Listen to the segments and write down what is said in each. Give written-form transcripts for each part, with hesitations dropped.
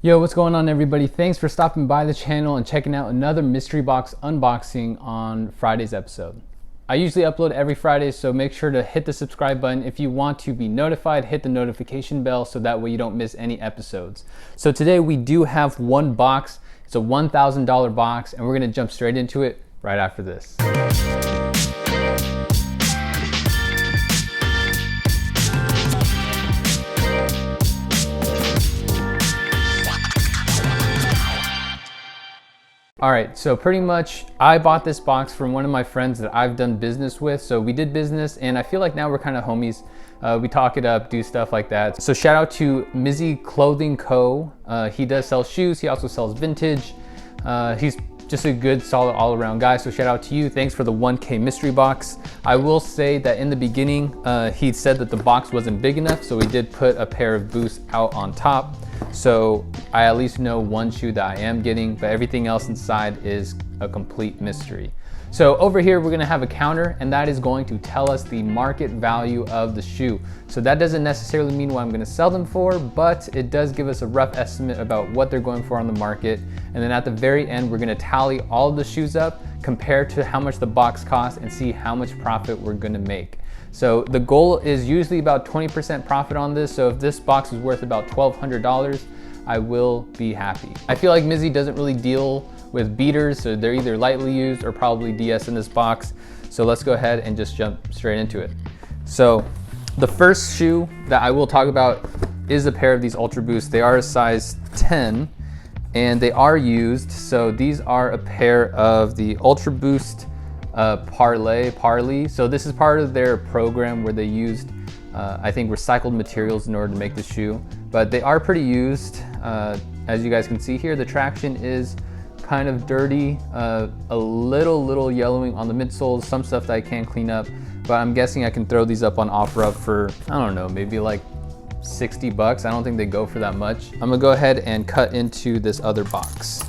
Yo, what's going on everybody? Thanks for stopping by the channel and checking out another mystery box unboxing on Friday's episode. I usually upload every Friday, so make sure to hit the subscribe button. If you want to be notified, hit the notification bell so that way you don't miss any episodes. So today we do have one box. It's a $1,000 box and we're gonna jump straight into it right after this. All right, so pretty much I bought this box from one of my friends that I've done business with. So we did business and I feel like now we're kind of homies. We talk it up, do stuff like that. So shout out to MizziClothingCo. He does sell shoes. He also sells vintage. He's just a good, solid all-around guy. So shout out to you. Thanks for the 1K mystery box. I will say that in the beginning, he said that the box wasn't big enough. So we did put a pair of boots out on top. So I at least know one shoe that I am getting, but everything else inside is a complete mystery. So over here, we're gonna have a counter and that is going to tell us the market value of the shoe. So that doesn't necessarily mean what I'm gonna sell them for, but it does give us a rough estimate about what they're going for on the market. And then at the very end, we're gonna tally all of the shoes up, compare to how much the box costs and see how much profit we're gonna make. So the goal is usually about 20% profit on this. So if this box is worth about $1,200, I will be happy. I feel like Mizzi doesn't really deal with beaters, so they're either lightly used or probably DS in this box. So let's go ahead and just jump straight into it. So the first shoe that I will talk about is a pair of these Ultra Boosts. They are a size 10 and they are used. So these are a pair of the Ultra Boost Parley. So this is part of their program where they used, I think, recycled materials in order to make the shoe. But they are pretty used. As you guys can see here, the traction is kind of dirty, a little yellowing on the midsoles, some stuff that I can clean up. But I'm guessing I can throw these up on OfferUp for, I don't know, maybe like 60 bucks. I don't think they go for that much. I'm gonna go ahead and cut into this other box.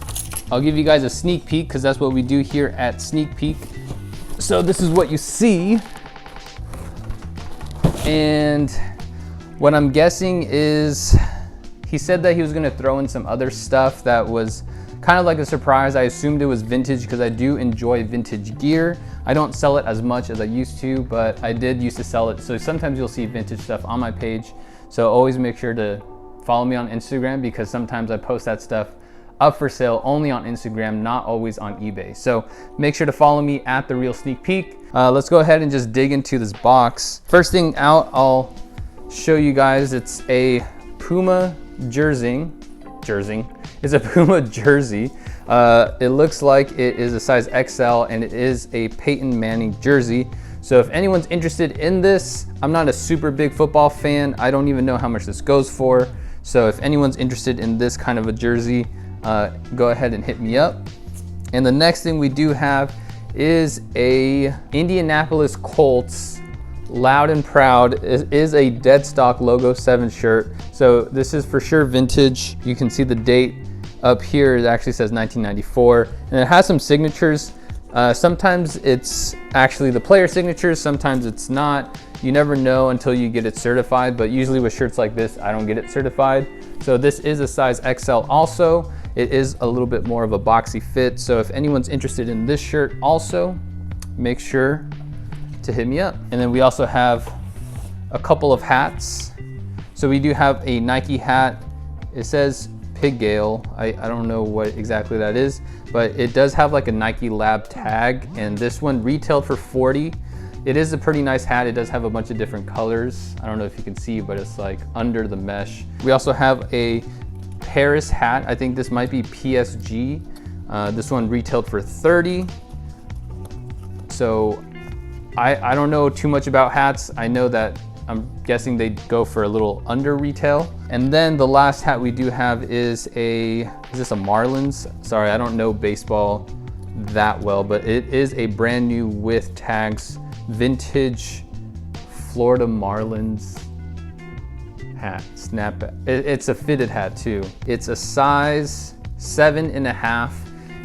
I'll give you guys a sneak peek because that's what we do here at Sneak Peek. So this is what you see. And what I'm guessing is he said that he was gonna throw in some other stuff that was kind of like a surprise. I assumed it was vintage because I do enjoy vintage gear. I don't sell it as much as I used to, but I did used to sell it. So sometimes you'll see vintage stuff on my page. So always make sure to follow me on Instagram because sometimes I post that stuff up for sale only on Instagram, not always on eBay. So make sure to follow me at The Real Sneak Peek. Let's go ahead and just dig into this box. First thing out, I'll show you guys, it's a Puma jersey. It's a Puma jersey. It looks like it is a size XL and it is a Peyton Manning jersey. So if anyone's interested in this, I'm not a super big football fan. I don't even know how much this goes for. So if anyone's interested in this kind of a jersey, go ahead and hit me up. And the next thing we do have is a Indianapolis Colts Loud and Proud. It is a Deadstock Logo 7 shirt. So this is for sure vintage. You can see the date up here. It actually says 1994 and it has some signatures. Sometimes it's actually the player signatures, sometimes it's not. You never know until you get it certified, but usually with shirts like this, I don't get it certified. So this is a size XL also. It is a little bit more of a boxy fit. So if anyone's interested in this shirt also, make sure to hit me up. And then we also have a couple of hats. So we do have a Nike hat. It says Pig Gale. I don't know what exactly that is, but it does have like a Nike Lab tag, and this one retailed for 40. It is a pretty nice hat. It does have a bunch of different colors. I don't know if you can see, but it's like under the mesh. We also have a Paris hat. I think this might be PSG. This one retailed for 30. So I don't know too much about hats. I know that I'm guessing they go for a little under retail. And then the last hat we do have is this a Marlins? Sorry, I don't know baseball that well, but it is a brand new with tags vintage Florida Marlins hat, snapback. It's a fitted hat too. It's a size 7.5.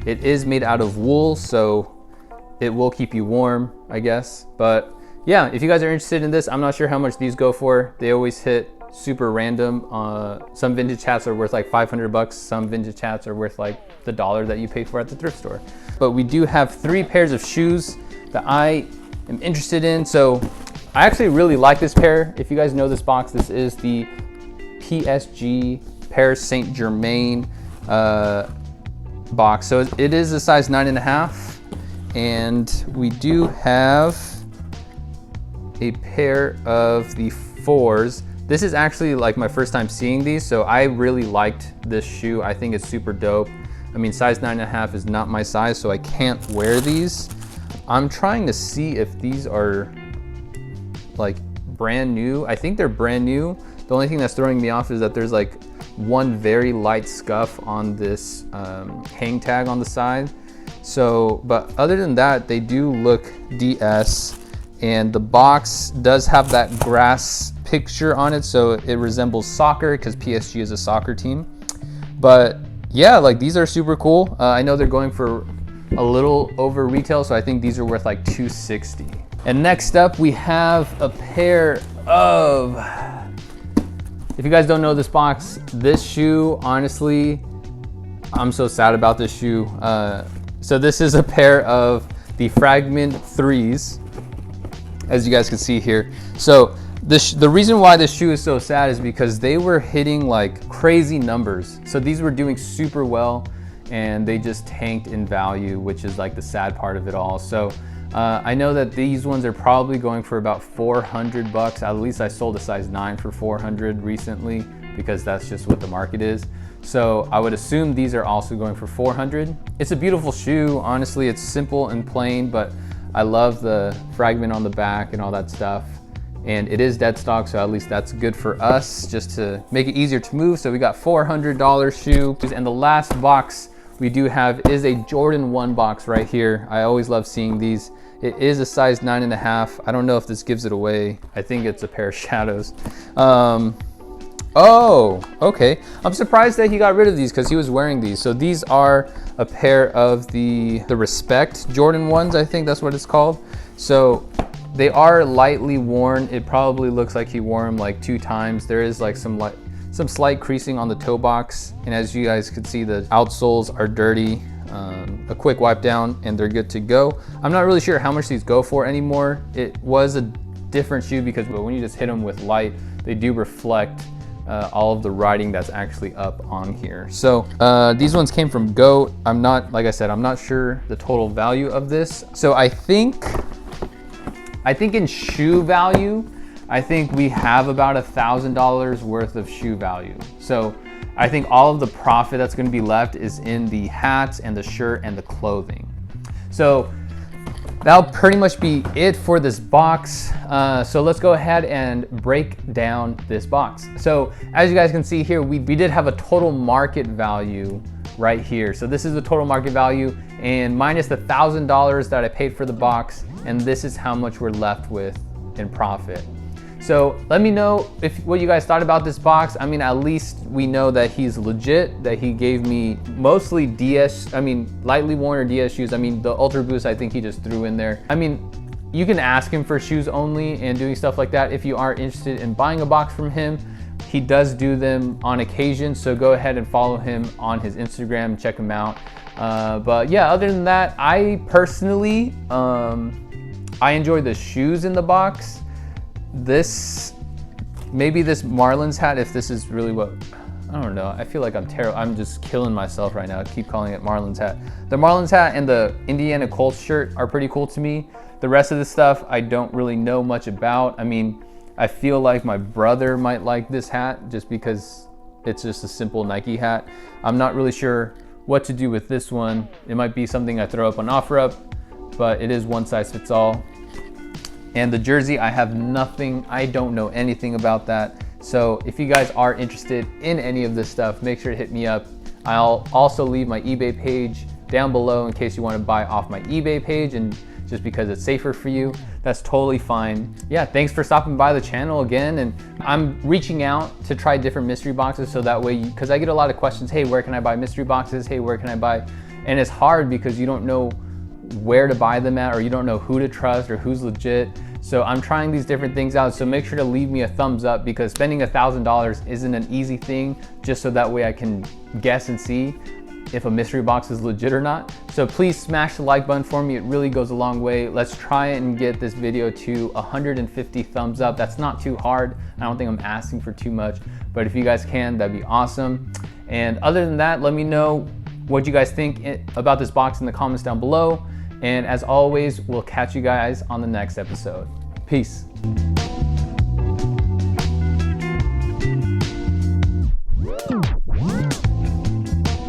It is made out of wool, so it will keep you warm, I guess. But yeah, if you guys are interested in this, I'm not sure how much these go for. They always hit super random. Some vintage hats are worth like 500 bucks. Some vintage hats are worth like the $1 that you pay for at the thrift store. But we do have 3 pairs of shoes that I am interested in. So I actually really like this pair. If you guys know this box, this is the PSG Paris Saint Germain box. So it is a size 9.5, and we do have a pair of the 4s. This is actually like my first time seeing these, so I really liked this shoe. I think it's super dope. I mean, size 9.5 is not my size, so I can't wear these. I'm trying to see if these are like brand new. I think they're brand new. The only thing that's throwing me off is that there's like one very light scuff on this hang tag on the side. So, but other than that, they do look DS, and the box does have that grass picture on it, so it resembles soccer because PSG is a soccer team. But yeah, like these are super cool. I know they're going for a little over retail, so I think these are worth like $260. And next up, we have a pair of, if you guys don't know this box, this shoe, honestly, I'm so sad about this shoe. So this is a pair of the Fragment 3s, as you guys can see here. So the reason why this shoe is so sad is because they were hitting like crazy numbers. So these were doing super well, and they just tanked in value, which is like the sad part of it all. So I know that these ones are probably going for about 400 bucks. At least I sold a size 9 for 400 recently, because that's just what the market is. So I would assume these are also going for 400. It's a beautiful shoe. Honestly, it's simple and plain, but I love the fragment on the back and all that stuff. And it is Deadstock, so at least that's good for us, just to make it easier to move. So we got $400 shoe. And the last box we do have is a Jordan 1 box right here. I always love seeing these. It is a size 9.5. I don't know if this gives it away. I think it's a pair of shadows. Oh, okay. I'm surprised that he got rid of these because he was wearing these. So these are a pair of the Respect Jordan 1s, I think that's what it's called. So they are lightly worn. It probably looks like he wore them like 2 times. There is like some slight creasing on the toe box. And as you guys can see, the outsoles are dirty. A quick wipe down and they're good to go. I'm not really sure how much these go for anymore. It was a different shoe because when you just hit them with light, they do reflect all of the writing that's actually up on here. So these ones came from GOAT. Like I said, I'm not sure the total value of this. So I think in shoe value, I think we have about $1,000 worth of shoe value. So I think all of the profit that's going to be left is in the hats and the shirt and the clothing. So that'll pretty much be it for this box. So let's go ahead and break down this box. So as you guys can see here, we did have a total market value right here. So this is the total market value and minus the $1,000 that I paid for the box. And this is how much we're left with in profit. So let me know what you guys thought about this box. I mean, at least we know that he's legit, that he gave me mostly lightly worn or DS shoes. I mean, the Ultra Boost, I think he just threw in there. I mean, you can ask him for shoes only and doing stuff like that if you are interested in buying a box from him. He does do them on occasion, so go ahead and follow him on his Instagram and check him out. But yeah, other than that, I personally, I enjoy the shoes in the box. Maybe this Marlins hat, if this is really what, I don't know. I feel like I'm terrible. I'm just killing myself right now. I keep calling it Marlins hat. The Marlins hat and the Indiana Colts shirt are pretty cool to me. The rest of the stuff, I don't really know much about. I mean, I feel like my brother might like this hat just because it's just a simple Nike hat. I'm not really sure what to do with this one. It might be something I throw up on OfferUp, but it is one size fits all. And the jersey, I have nothing, I don't know anything about that. So if you guys are interested in any of this stuff, make sure to hit me up. I'll also leave my eBay page down below in case you want to buy off my eBay page, and just because it's safer for you, that's totally fine. Yeah, thanks for stopping by the channel again. And I'm reaching out to try different mystery boxes so that way, because I get a lot of questions, hey, where can I buy mystery boxes? Hey, where can I buy? And it's hard because you don't know where to buy them at, or you don't know who to trust or who's legit. So I'm trying these different things out, so make sure to leave me a thumbs up, because spending $1,000 isn't an easy thing, just so that way I can guess and see if a mystery box is legit or not. So please smash the like button for me, it really goes a long way. Let's try and get this video to 150 thumbs up. That's not too hard. I don't think I'm asking for too much, but if you guys can, that'd be awesome. And other than that, let me know what you guys think about this box in the comments down below. And as always, we'll catch you guys on the next episode. Peace.